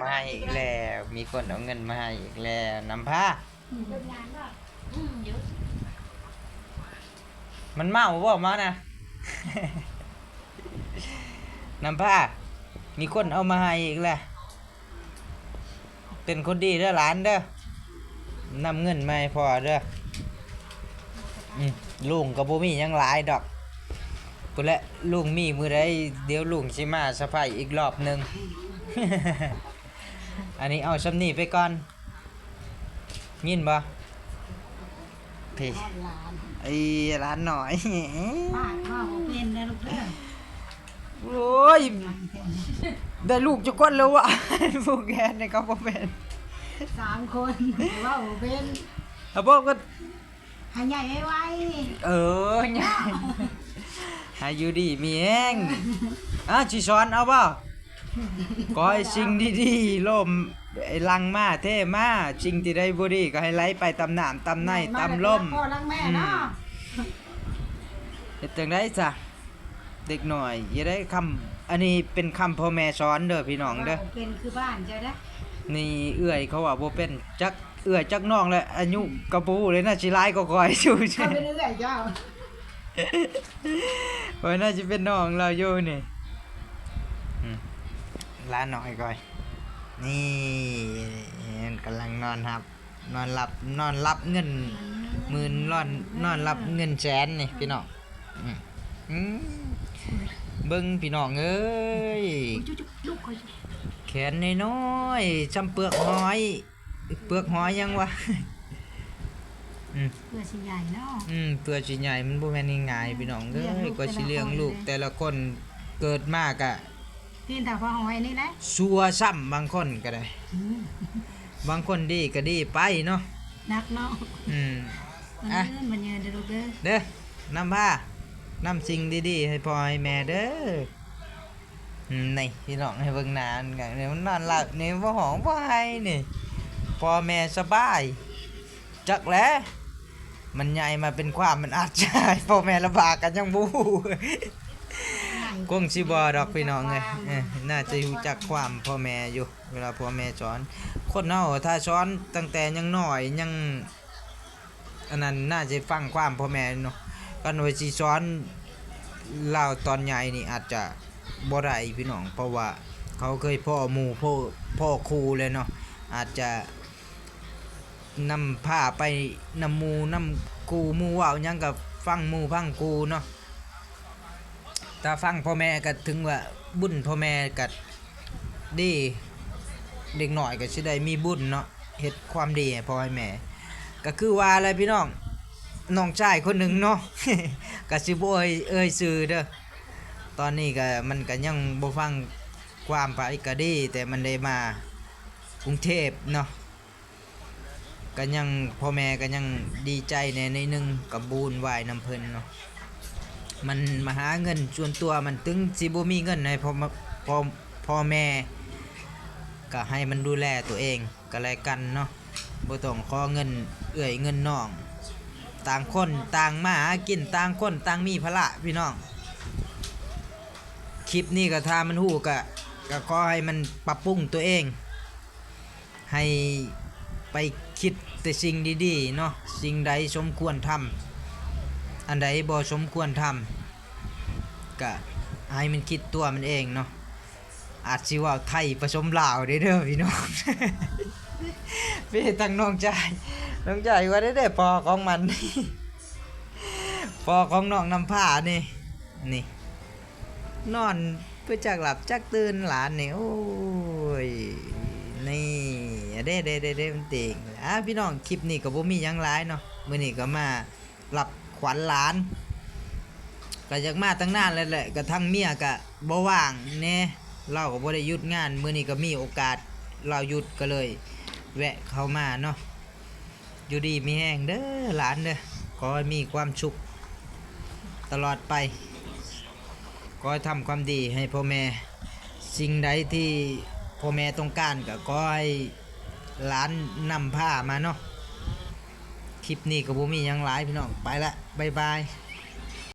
มาอีกแล้วมีคนเอาเงินมาให้อีกแล้วนำผ้ามันเมาบ่มานะ นำผ้ามีคนเอามาให้อีกแล้วเป็นคนดีเด้อหลานเด้อนำเงินมาให้พ่อเด้อลุงกับบ่มีหยังหลายดอกพุ่นแหละลุงมีมื้อใดเดี๋ยวลุงสิมาสะใภ้อีกรอบหนึง อันนี้เอาซ้ำนี่ไปก่อนยินบ่พี่ไอ้ร้านหน่อย ป้าว่าบ่เป็นนะลูกเด้อ โอ้ยได้ลูกจะก้นแล้ววะ พวกแกนี่ก็บ่เป็น 3 คนว่าบ่เป็น เอาบอกก็ ให้ใหญ่ไว้ ไงให้อยู่ดีมีแฮงสิสอนเอาบ่ก็ให้สิ่งดีๆล่มไอ้ลังมาเท่มาสิ่งที่ได้บ่ดีก็ให้ไหลไปตามน้ำตามในตามลม พ่อรักแม่เนาะ เฮ็ดจังได๋จ้ะเด็กหน่อยอย่าได้คำอันนี้เป็นคำพ่อแม่สอนเด้อพี่น้องเด้อ เป็นคือบ้านเจ้าเด้อ นี่เอื้อยเขาว่าบ่เป็นจักเอื้อยจักน้องแล้วอายุกระปูเลยน่าสิหลายก็คอยสู้ เขาเป็นเรื่อยเจ้า โอ้ยน่าจะเป็นน้องเราอยู่นี่หลานน้อยก่อยนี่กำลังนอนครับนอนหลับเงินหมื่นนอนหลับเงินแสนนี่พี่น้องเบิ่งพี่น้องเอ้ย ลูกคอย แขนน้อยๆจำเปลือกหอยเปลือกหอยยังวะ เพื่อสิใหญ่เนาะ เปลือกสิใหญ่มันบ่แม่นง่ายๆพี่น้องเอ้ยกว่าสิเลี้ยงลูกแต่ละคนเกิดมากอะ พี่ถ้าพ่อหอยนี่แหละ ซัวซ้ำบางคนก็ได้บางคนดีก็ดีไปเนาะ นักเนาะ อ่ะ มันยืนเด้อลูกเด้อ เด้อนำผ้านำสิ่งดีๆให้พ่อให้แม่เด้อนี่พี่น้องให้เบิ่งหน้ามันกันเนี่ยมันนอนหลับนี่บ่หองบ่ให้นี่พ่อแม่สบายจักแหล้มันใหญ่มาเป็นความมันอาจจะให้พ่อแม่ลำบากกันยังบ่ฮู้คงสิบ่ดอกพี่น้องเอ้ยน่าจะรู้จักความพ่อแม่อยู่เวลาพ่อแม่สอนคนเฮาถ้าสอนตั้งแต่ยังน้อยยังอันนั้นน่าจะฟังความพ่อแม่เนาะกันไว้สิสอนเล่าตอนใหญ่นี่อาจจะบ่ได้พี่น้องเพราะว่าเขาเคยพ่อหมู่พ่อครูเลยเนาะอาจจะนำผ้าไปนำหมู่นำครูหมู่เว้าหยังกับฟังหมู่ฟังครูเนาะถ้าฟังพ่อแม่ก็ถึงว่าบุญพ่อแม่ก็ดีเด็กหน่อยก็สิได้มีบุญเนาะเฮ็ดความดีให้พ่อให้แม่ก็คือว่าอะไรพี่น้องน้องชายคนหนึ่งเนาะ ก็สิบ่เอ่ยชื่อเด้อตอนนี้ก็มันก็ยังบ่ฟังความไปก็ดีแต่มันได้มากรุงเทพเนาะก็ยังพ่อแม่ก็ยังดีใจในนึงกับบูนไหว้น้ำเพิ่นเนาะมันมาหาเงินส่วนตัวมันถึงสิบ่มีเงินให้พ่อแม่ก็ให้มันดูแลตัวเองก็แล้วกันเนาะบ่ต้องขอเงินเอื้อยเงินน้องต่างคนต่างมาหากินต่างคนต่างมีภาระพี่น้องคลิปนี้ก็ถ้ามันฮู้ก็ขอให้มันปรับปรุงตัวเองให้ไปคิดแต่สิ่งดีๆเนาะสิ่งใดสมควรทำอันใดบ่สมควรทำก็ให้มันคิดตัวมันเองเนาะอาจสิว่าไทยผสมลาวเด้อพี่น้อง พี่ตั้งน้องใจว่าได้พอของมัน พอของน้องนำผ้านี่นอนเพื่อจักหลับจักตื่นหลานนี่โอ้ยนี่เด้มันติงพี่น้องคลิปนี้ก็บ่มีหยังหลายเนาะมื้อนี้ก็มารับขวัญหลานก็อยากมาตั้งนานแล้วแหละก็ทั้งเมียก็บ่ว่างแน่เราก็บ่ได้หยุดงานมื้อนี้ก็มีโอกาสเราหยุดก็เลยแวะเข้ามาเนาะอยู่ดีมีแห้งเด้อหลานเด้อขอให้มีความสุขตลอดไปขอให้ทำความดีให้พ่อแม่สิ่งใดที่พ่อแม่ต้องการก็ขอให้หลานนำผ้ามาเนาะคลิปนี้ก็บ่มีหยังหลายพี่น้องไปละบ๊ายบาย